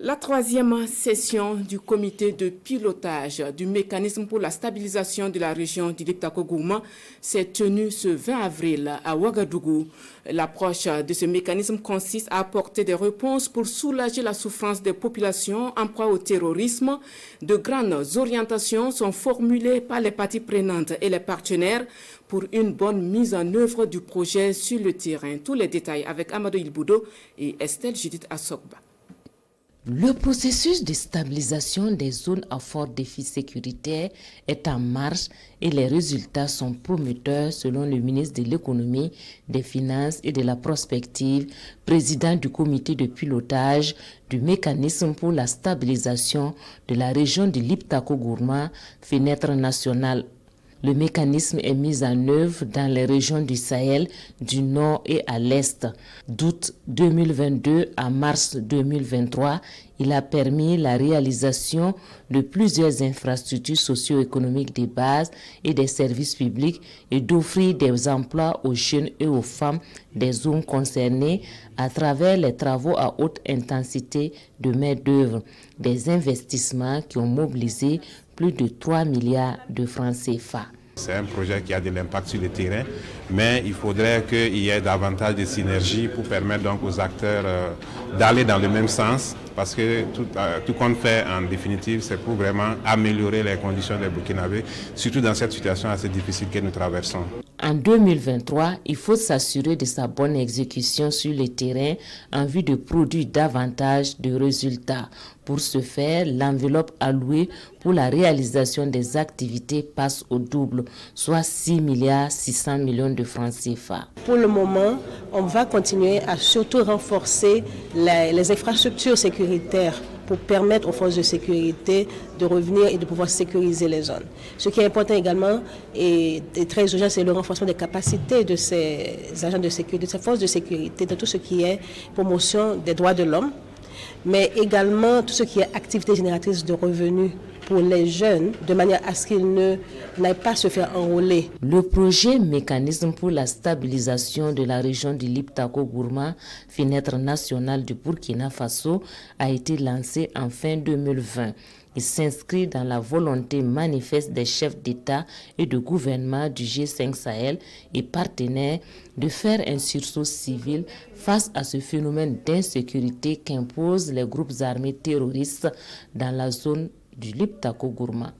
La troisième session du comité de pilotage du mécanisme pour la stabilisation de la région du Liptako-Gourma s'est tenue ce 20 avril à Ouagadougou. L'approche de ce mécanisme consiste à apporter des réponses pour soulager la souffrance des populations en proie au terrorisme. De grandes orientations sont formulées par les parties prenantes et les partenaires pour une bonne mise en œuvre du projet sur le terrain. Tous les détails avec Amadou Ilboudo et Estelle Judith Assogba. Le processus de stabilisation des zones à fort défi sécuritaire est en marche et les résultats sont prometteurs selon le ministre de l'Économie, des Finances et de la Prospective, président du comité de pilotage du mécanisme pour la stabilisation de la région de Liptako-Gourma, fenêtre nationale. Le mécanisme est mis en œuvre dans les régions du Sahel, du Nord et à l'Est. D'août 2022 à mars 2023, il a permis la réalisation de plusieurs infrastructures socio-économiques de base et des services publics et d'offrir des emplois aux jeunes et aux femmes des zones concernées à travers les travaux à haute intensité de main-d'œuvre, des investissements qui ont mobilisé plus de 3 milliards de francs CFA. C'est un projet qui a de l'impact sur le terrain, mais il faudrait qu'il y ait davantage de synergie pour permettre donc aux acteurs d'aller dans le même sens, parce que tout qu'on fait en définitive, c'est pour vraiment améliorer les conditions des Burkinabés, surtout dans cette situation assez difficile que nous traversons. En 2023, il faut s'assurer de sa bonne exécution sur le terrain en vue de produire davantage de résultats. Pour ce faire, l'enveloppe allouée pour la réalisation des activités passe au double, soit 6 milliards 600 millions de francs CFA. Pour le moment, on va continuer à surtout renforcer les infrastructures sécuritaires pour permettre aux forces de sécurité de revenir et de pouvoir sécuriser les zones. Ce qui est important également et très urgent, c'est le renforcement des capacités de ces agents de sécurité, de ces forces de sécurité, de tout ce qui est promotion des droits de l'homme, mais également tout ce qui est activité génératrice de revenus pour les jeunes, de manière à ce qu'ils n'aillent pas se faire enrôler. Le projet Mécanisme pour la stabilisation de la région du Liptako-Gourma, fenêtre nationale du Burkina Faso, a été lancé en fin 2020. Il s'inscrit dans la volonté manifeste des chefs d'État et de gouvernement du G5 Sahel et partenaires de faire un sursaut civil face à ce phénomène d'insécurité qu'imposent les groupes armés terroristes dans la zone du Liptako-Gourma.